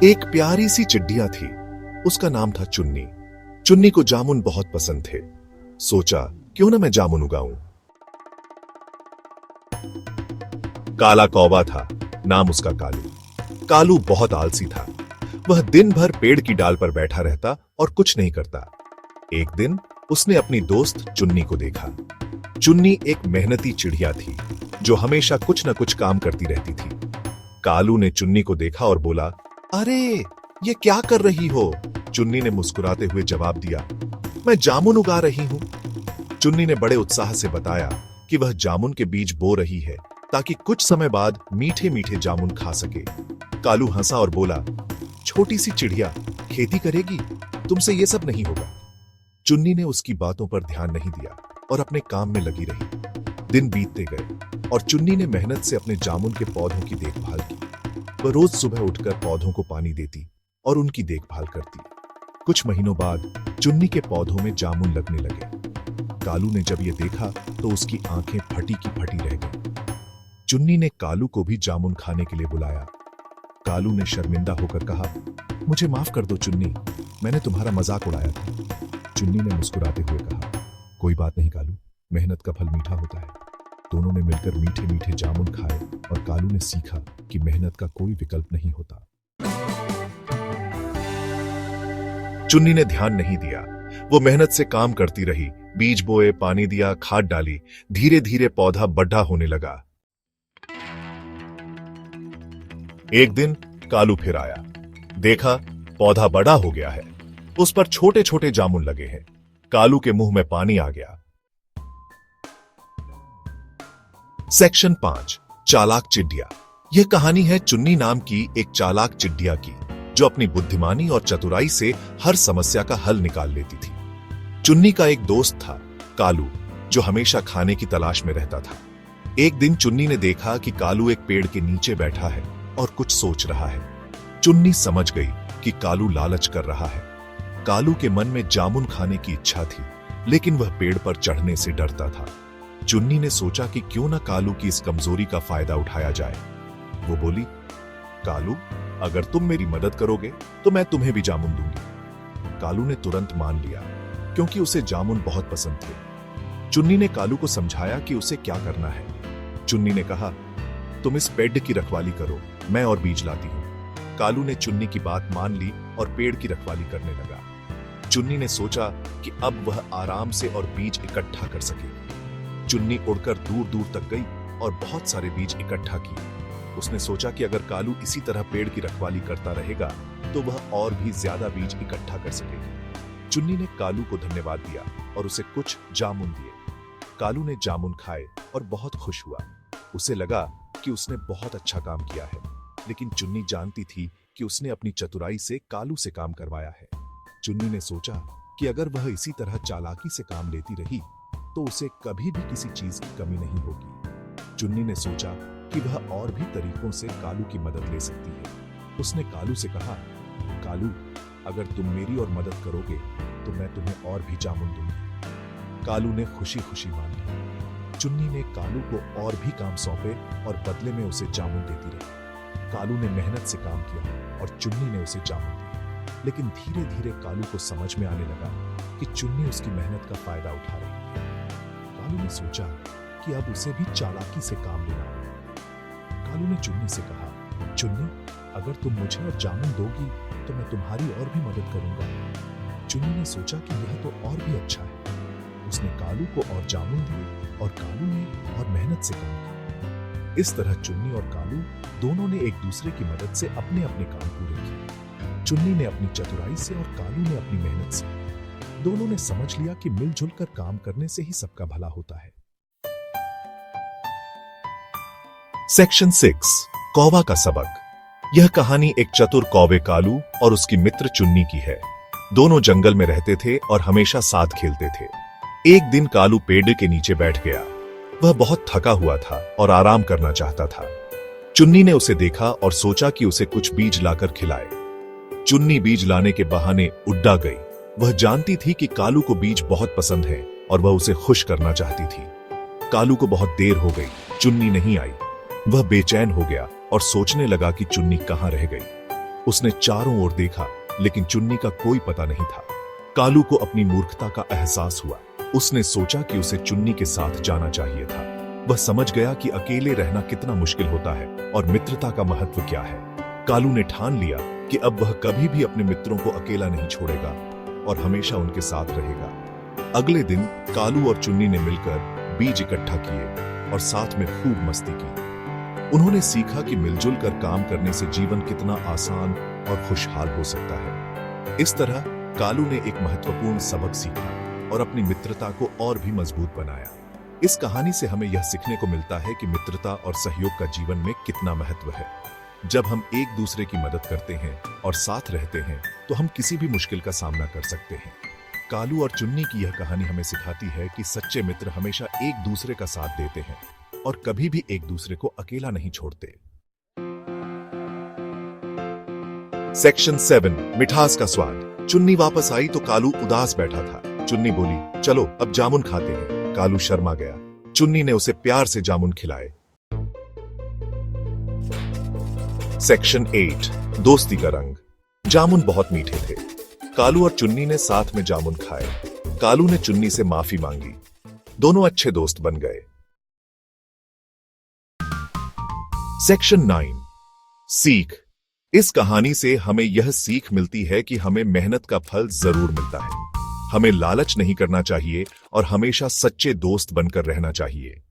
एक प्यारी सी चिड़िया थी। उसका नाम था चुन्नी। चुन्नी को जामुन बहुत पसंद थे। सोचा क्यों ना मैं जामुन उगाऊं। काला कौवा था, नाम उसका कालू। कालू बहुत आलसी था। वह दिन भर पेड़ की डाल पर बैठा रहता और कुछ नहीं करता। एक दिन उसने अपनी दोस्त चुन्नी को देखा। चुन्नी एक मेहनती चिड़िया थी जो हमेशा कुछ न कुछ काम करती रहती थी। कालू ने चुन्नी को देखा और बोला, अरे ये क्या कर रही हो? चुन्नी ने मुस्कुराते हुए जवाब दिया, मैं जामुन उगा रही हूं। चुन्नी ने बड़े उत्साह से बताया कि वह जामुन के बीज बो रही है ताकि कुछ समय बाद मीठे मीठे जामुन खा सके। कालू हंसा और बोला, छोटी सी चिड़िया खेती करेगी, तुमसे ये सब नहीं होगा। चुन्नी ने उसकी बातों पर ध्यान नहीं दिया और अपने काम में लगी रही। दिन बीतते गए और चुन्नी ने मेहनत से अपने जामुन के पौधों की देखभाल की। वह रोज सुबह उठकर पौधों को पानी देती और उनकी देखभाल करती। कुछ महीनों बाद चुन्नी के पौधों में जामुन लगने लगे। कालू ने जब यह देखा तो उसकी आंखें फटी की फटी रह गईं। चुन्नी ने कालू को भी जामुन खाने के लिए बुलाया। कालू ने शर्मिंदा होकर कहा, मुझे माफ कर दो चुन्नी, मैंने तुम्हारा मजाक उड़ाया था। चुन्नी ने मुस्कुराते हुए कहा, कोई बात नहीं कालू, मेहनत का फल मीठा होता है। दोनों ने मिलकर मीठे मीठे जामुन खाए और कालू ने सीखा कि मेहनत का कोई विकल्प नहीं होता। चुन्नी ने ध्यान नहीं दिया। वो मेहनत से काम करती रही, बीज बोए, पानी दिया, खाद डाली। धीरे धीरे पौधा बड़ा होने लगा। एक दिन कालू फिर आया। देखा पौधा बड़ा हो गया है, उस पर छोटे छोटे जामुन लगे हैं। कालू के मुंह में पानी आ गया। सेक्शन 5, चालाक चिड़िया। यह कहानी है चुन्नी नाम की एक चालाक चिड़िया की, जो अपनी बुद्धिमानी और चतुराई से हर समस्या का हल निकाल लेती थी। चुन्नी का एक दोस्त था कालू, जो हमेशा खाने की तलाश में रहता था। एक दिन चुन्नी ने देखा कि कालू एक पेड़ के नीचे बैठा है और कुछ सोच रहा है। चुन्नी समझ गई कि कालू लालच कर रहा है। कालू के मन में जामुन खाने की इच्छा थी, लेकिन वह पेड़ पर चढ़ने से डरता था। चुन्नी ने सोचा कि क्यों ना कालू की इस कमजोरी का फायदा उठाया जाए। वो बोली, कालू, अगर तुम मेरी मदद करोगे तो मैं तुम्हें भी जामुन दूंगी। कालू ने तुरंत मान लिया, क्योंकि उसे जामुन बहुत पसंद थे। चुन्नी ने कालू को समझाया कि उसे क्या करना है। चुन्नी ने कहा, तुम इस पेड़ की रखवाली करो, मैं और बीज लाती हूं। कालू ने चुन्नी की बात मान ली और पेड़ की रखवाली करने लगा। चुन्नी ने सोचा कि अब वह आराम से और बीज इकट्ठा कर सकेगी। चुन्नी उड़कर दूर दूर तक गई और बहुत सारे बीज इकट्ठा किए। उसने सोचा कि अगर कालू इसी तरह पेड़ की रखवाली करता रहेगा तो वह और भी ज्यादा बीज इकट्ठा कर सकेगी। चुन्नी ने कालू को धन्यवाद दिया और उसे कुछ जामुन दिए। कालू ने जामुन खाए और बहुत खुश हुआ। उसे लगा कि उसने बहुत अच्छा काम किया है, लेकिन चुन्नी जानती थी कि उसने अपनी चतुराई से कालू से काम करवाया है। चुन्नी ने सोचा कि अगर वह इसी तरह चालाकी से काम लेती रही तो उसे कभी भी किसी चीज की कमी नहीं होगी। चुन्नी ने सोचा कि वह और भी तरीकों से कालू की मदद ले सकती है। उसने कालू से कहा, कालू, अगर तुम मेरी और मदद करोगे तो मैं तुम्हें और भी जामुन दूंगी। कालू ने खुशी खुशी मान लिया। चुन्नी ने कालू को और भी काम सौंपे और बदले में उसे जामुन देती रही। कालू ने मेहनत से काम किया और चुन्नी ने उसे जामुन दिए। लेकिन धीरे धीरे कालू को समझ में आने लगा कि चुन्नी उसकी मेहनत का फायदा उठा रही है। कालू ने सोचा कि अब उसे भी चालाकी से काम लेना होगा। कालू ने चुन्नी से कहा, चुन्नी, अगर तुम मुझे और जामुन दोगी तो मैं तुम्हारी और भी मदद करूंगा। चुन्नी ने सोचा कि यह तो और भी अच्छा है। उसने कालू को और जामुन दिए और कालू ने और मेहनत से काम किया। इस तरह चुन्नी और कालू दोनों ने एक दूसरे की मदद से अपने अपने काम पूरे किए। चुन्नी ने अपनी चतुराई से और कालू ने अपनी मेहनत से। दोनों ने समझ लिया कि मिलजुल कर काम करने से ही सबका भला होता है। सेक्शन 6, कौवा का सबक। यह कहानी एक चतुर कौवे कालू और उसकी मित्र चुन्नी की है। दोनों जंगल में रहते थे और हमेशा साथ खेलते थे। एक दिन कालू पेड़ के नीचे बैठ गया। वह बहुत थका हुआ था और आराम करना चाहता था। चुन्नी ने उसे देखा और सोचा कि उसे कुछ बीज लाकर खिलाए। चुन्नी बीज लाने के बहाने उड्डा गई। वह जानती थी कि कालू को बीज बहुत पसंद है और वह उसे खुश करना चाहती थी। कालू को बहुत देर हो गई, चुन्नी नहीं आई। वह बेचैन हो गया और सोचने लगा कि चुन्नी कहां रह गई। उसने चारों ओर देखा, लेकिन चुन्नी का कोई पता नहीं था। कालू को अपनी मूर्खता का एहसास हुआ। उसने सोचा कि उसे चुन्नी के साथ जाना चाहिए था। वह समझ गया कि अकेले रहना कितना मुश्किल होता है और मित्रता का महत्व क्या है। कालू ने ठान लिया कि अब वह कभी भी अपने मित्रों को अकेला नहीं छोड़ेगा और हमेशा उनके साथ रहेगा। अगले दिन कालू और चुन्नी ने मिलकर बीज इकट्ठा किए और साथ में खूब मस्ती की। उन्होंने सीखा कि मिलजुल कर काम करने से जीवन कितना आसान और खुशहाल हो सकता है। इस तरह कालू ने एक महत्वपूर्ण सबक सीखा और अपनी मित्रता को और भी मजबूत बनाया। इस कहानी से हमें यह सीखने को मिलता है कि मित्रता और सहयोग का जीवन में कितना महत्व है। जब हम एक दूसरे की मदद करते हैं और साथ रहते हैं तो हम किसी भी मुश्किल का सामना कर सकते हैं। कालू और चुन्नी की यह कहानी हमें सिखाती है कि सच्चे मित्र हमेशा एक दूसरे का साथ देते हैं और कभी भी एक दूसरे को अकेला नहीं छोड़ते। सेक्शन 7, मिठास का स्वाद। चुन्नी वापस आई तो कालू उदास बैठा था। चुन्नी बोली, चलो अब जामुन खाते हैं। कालू शर्मा गया। चुन्नी ने उसे प्यार से जामुन खिलाए। सेक्शन 8, दोस्ती का रंग। जामुन बहुत मीठे थे। कालू और चुन्नी ने साथ में जामुन खाए। कालू ने चुन्नी से माफी मांगी। दोनों अच्छे दोस्त बन गए। सेक्शन 9, सीख। इस कहानी से हमें यह सीख मिलती है कि हमें मेहनत का फल जरूर मिलता है। हमें लालच नहीं करना चाहिए और हमेशा सच्चे दोस्त बनकर रहना चाहिए।